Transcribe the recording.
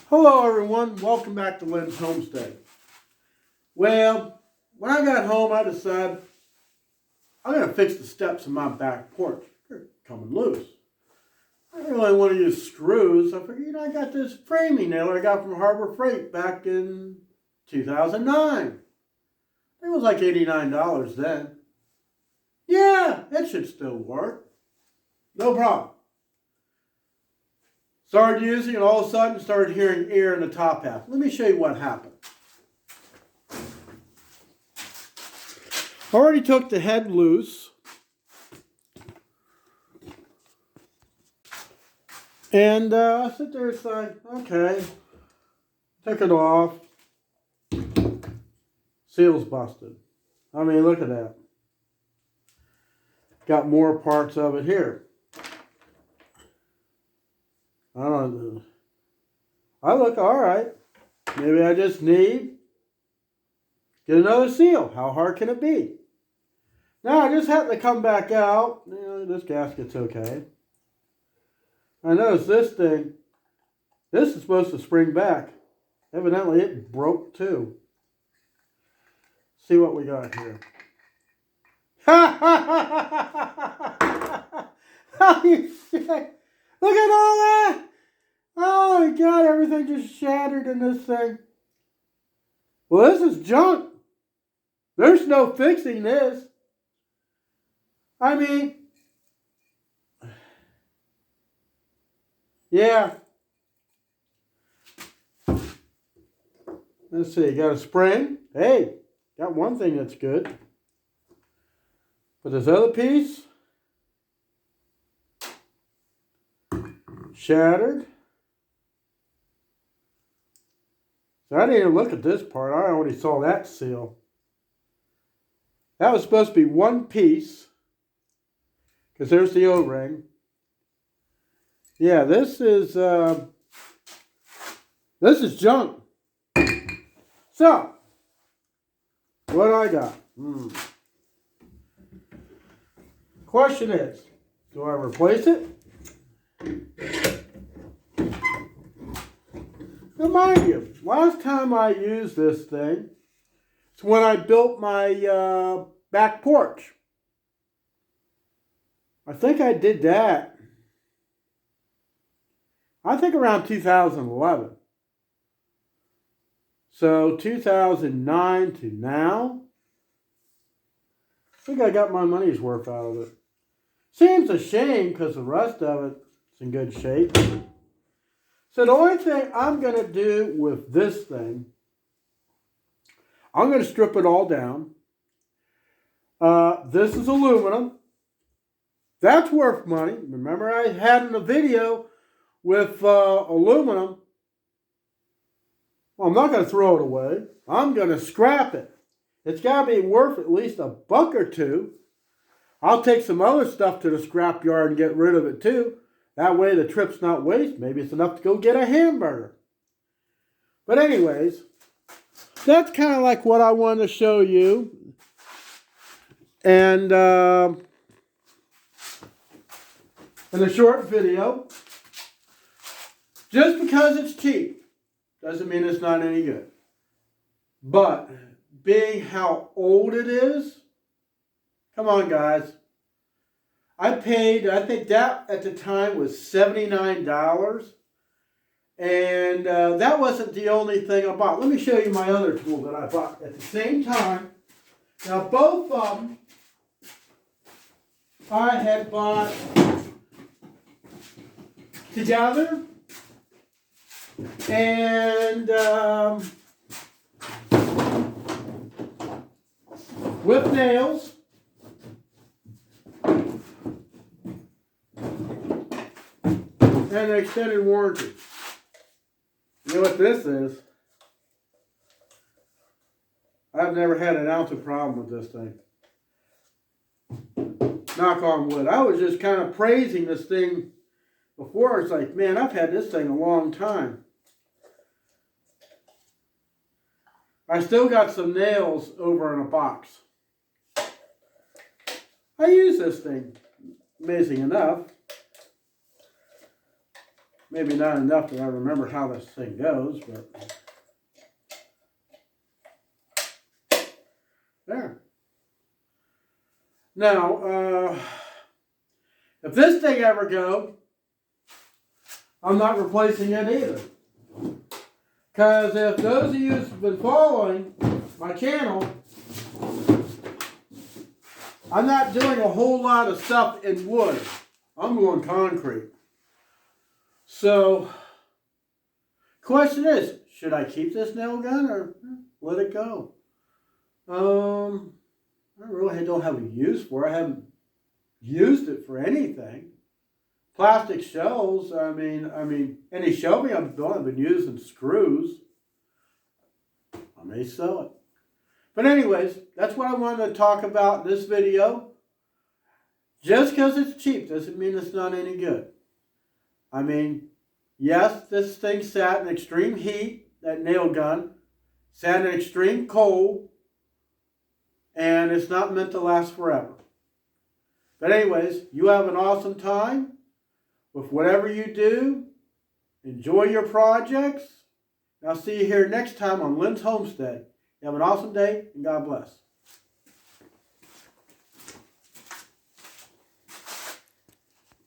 Hello everyone, welcome back to Lynn's Homestead. Well, when I got home I decided I'm going to fix the steps in my back porch. They're coming loose. I really want to use screws. I figured, I got this framing nailer I got from Harbor Freight back in 2009. It was like $89 then. Yeah, it should still work. No problem. Started using it, all of a sudden started hearing air in the top half. Let me show you what happened. Already took the head loose. And I sit there and say, okay, took it off. Seal's busted. I mean, look at that. Got more parts of it here. I don't know. I look all right. Maybe I just need get another seal. How hard can it be? Now I just had to come back out. This gasket's okay. I noticed this thing. This is supposed to spring back. Evidently it broke too. See what we got here. Holy shit. Look at all that! Oh my God, everything just shattered in this thing. Well, this is junk. There's no fixing this. I mean, yeah. Let's see, got a spring. Hey, got one thing that's good. But this other piece, shattered. So I didn't even look at this part. I already saw that seal. That was supposed to be one piece. Because there's the O-ring. Yeah, this is junk. So, what I got? Question is, do I replace it? Now mind you, last time I used this thing is when I built my back porch. I think I did that. I think around 2011. So 2009 to now, I think I got my money's worth out of it. Seems a shame because the rest of it's in good shape. So the only thing I'm going to do with this thing, I'm going to strip it all down. This is aluminum. That's worth money. Remember I had in a video with aluminum. Well, I'm not going to throw it away. I'm going to scrap it. It's got to be worth at least $1 or $2. I'll take some other stuff to the scrap yard and get rid of it too. That way the trip's not waste. Maybe it's enough to go get a hamburger. But anyways, that's kind of like what I wanted to show you. And in a short video, just because it's cheap doesn't mean it's not any good. But being how old it is, come on guys. I paid, I think that at the time was $79. And that wasn't the only thing I bought. Let me show you my other tool that I bought at the same time. Now both of them I had bought together. And with nails. And an extended warranty. You know what this is? I've never had an ounce of problem with this thing. Knock on wood. I was just kind of praising this thing before. It's like, man, I've had this thing a long time. I still got some nails over in a box. I use this thing, amazing enough. Maybe not enough that I remember how this thing goes, but there. Now, if this thing ever goes, I'm not replacing it either. Because if those of you who've been following my channel, I'm not doing a whole lot of stuff in wood. I'm going concrete. So, question is, should I keep this nail gun or let it go? I really don't have a use for it. I haven't used it for anything. Plastic shells, I mean, any shelving I've done, I've been using screws. I may sell it. But anyways, that's what I wanted to talk about in this video. Just because it's cheap doesn't mean it's not any good. I mean, yes, this thing sat in extreme heat, that nail gun, sat in extreme cold, and it's not meant to last forever. But anyways, you have an awesome time with whatever you do. Enjoy your projects. I'll see you here next time on Lynn's Homestead. You have an awesome day, and God bless.